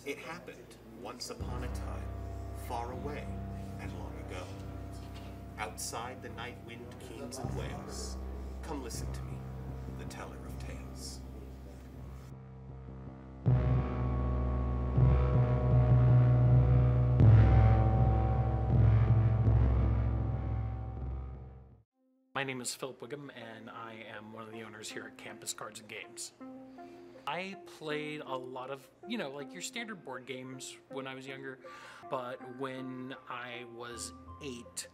It happened once upon a time, far away and long ago. Outside the night wind keens and wails. Come listen to me, the teller of tales. My name is Philip Wiggum, and I am one of the owners here at Campus Cards and Games. I played a lot of, like your standard board games when I was younger, but when I was 8,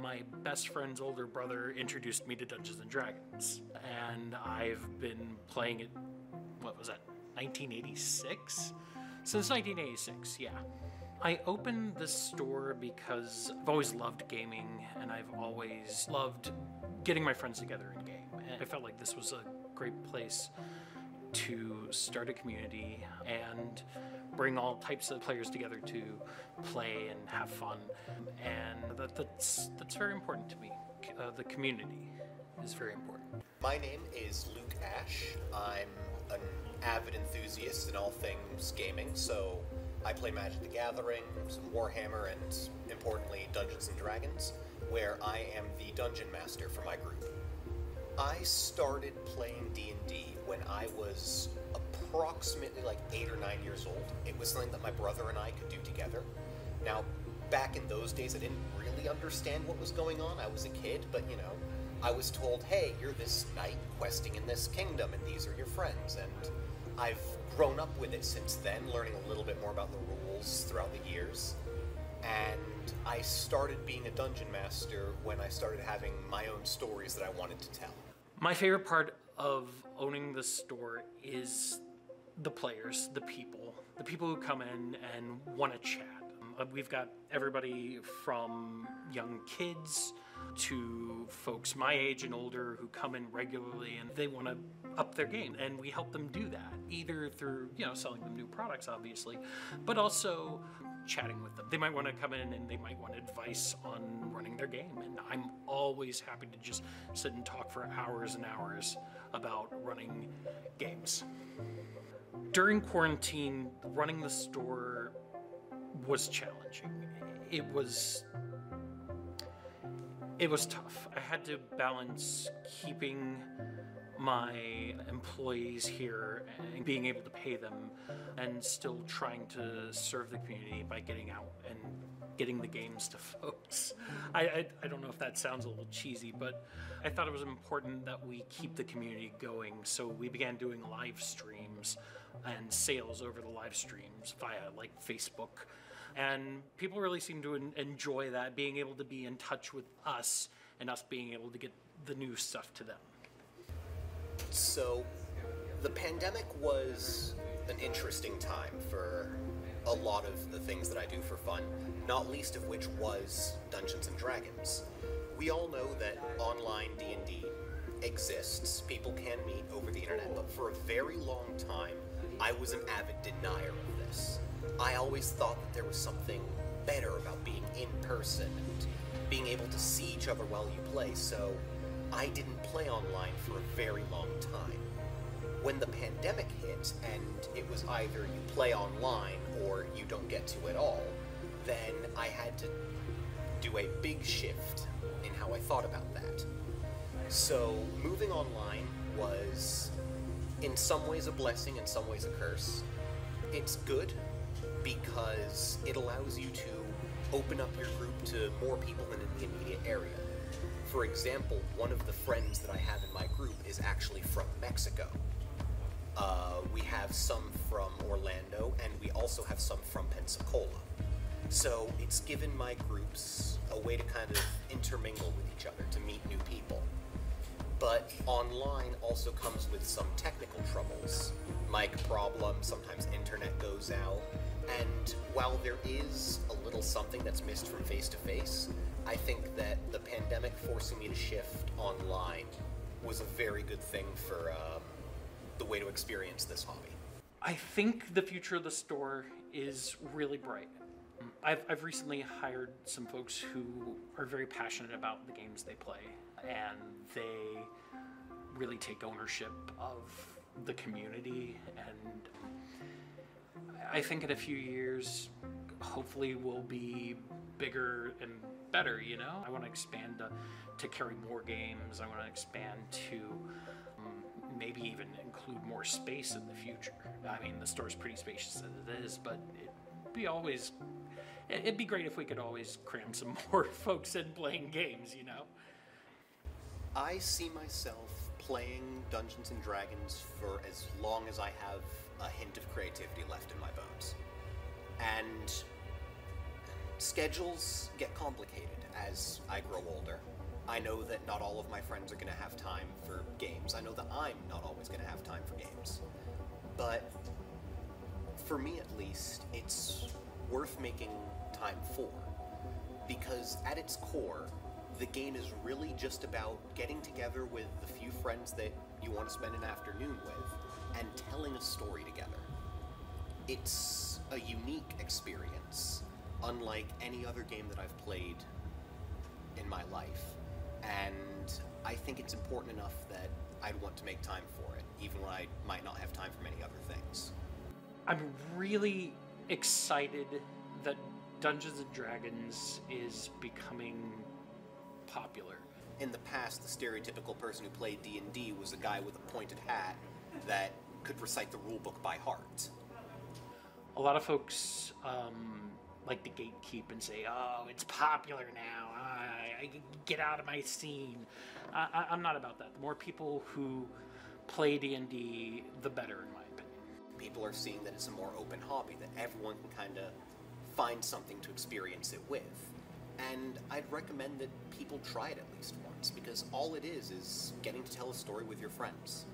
my best friend's older brother introduced me to Dungeons and Dragons, and I've been playing it, 1986? Since 1986, yeah. I opened this store because I've always loved gaming, and I've always loved getting my friends together in game. And I felt like this was a great place to start a community and bring all types of players together to play and have fun. And that's very important to me. The community is very important. My name is Luke Ash. I'm an avid enthusiast in all things gaming, so I play Magic the Gathering, some Warhammer, and importantly, Dungeons and Dragons, where I am the dungeon master for my group. I started playing D&D when I was approximately 8 or 9 years old. It was something that my brother and I could do together. Now, back in those days, I didn't really understand what was going on. I was a kid, but I was told, hey, you're this knight questing in this kingdom, and these are your friends, and I've grown up with it since then, learning a little bit more about the rules throughout the years. And I started being a dungeon master when I started having my own stories that I wanted to tell. My favorite part of owning the store is the players, the people who come in and want to chat. We've got everybody from young kids to folks my age and older who come in regularly and they want to up their game, and we help them do that, either through, selling them new products, obviously, but also chatting with them. They might want to come in and they might want advice on running their game, and I'm always happy to just sit and talk for hours and hours about running games. During quarantine, running the store was challenging. It was tough. I had to balance keeping my employees here and being able to pay them and still trying to serve the community by getting out and getting the games to folks. I don't know if that sounds a little cheesy, but I thought it was important that we keep the community going, so we began doing live streams and sales over the live streams via Facebook. And people really seem to enjoy that, being able to be in touch with us and us being able to get the new stuff to them. So, the pandemic was an interesting time for a lot of the things that I do for fun, not least of which was Dungeons & Dragons. We all know that online D&D exists, people can meet over the internet, but for a very long time, I was an avid denier of this. I always thought that there was something better about being in person and being able to see each other while you play, so I didn't play online for a very long time. When the pandemic hit, and it was either you play online or you don't get to at all, then I had to do a big shift in how I thought about that. So, moving online was, in some ways, a blessing, in some ways, a curse. It's good because it allows you to open up your group to more people than in the immediate area. For example, one of the friends that I have in my group is actually from Mexico. We have some from Orlando, and we also have some from Pensacola. So it's given my groups a way to kind of intermingle with each other, to meet new people. But online also comes with some technical troubles. Mic problems, sometimes internet goes out, and while there is a little something that's missed from face-to-face, I think that the pandemic forcing me to shift online was a very good thing for the way to experience this hobby. I think the future of the store is really bright. I've recently hired some folks who are very passionate about the games they play, and they really take ownership of the community, and I think in a few years, hopefully we'll be bigger and better, you know? I want to expand to carry more games. I want to expand to maybe even include more space in the future. I mean, the store's pretty spacious as it is, but it'd be great if we could always cram some more folks in playing games, you know? I see myself playing Dungeons and Dragons for as long as I have a hint of creativity left in my bones. And schedules get complicated as I grow older. I know that not all of my friends are going to have time for games. I know that I'm not always going to have time for games. But for me at least, it's worth making time for. Because at its core, the game is really just about getting together with the few friends that you want to spend an afternoon with and telling a story together. It's a unique experience, unlike any other game that I've played in my life. And I think it's important enough that I'd want to make time for it, even when I might not have time for many other things. I'm really excited that Dungeons & Dragons is becoming popular. In the past, the stereotypical person who played D&D was a guy with a pointed hat that could recite the rulebook by heart. A lot of folks like to gatekeep and say, oh, it's popular now, I get out of my scene. I'm not about that. The more people who play D&D, the better, in my opinion. People are seeing that it's a more open hobby, that everyone can kind of find something to experience it with. And I'd recommend that people try it at least once, because all it is getting to tell a story with your friends.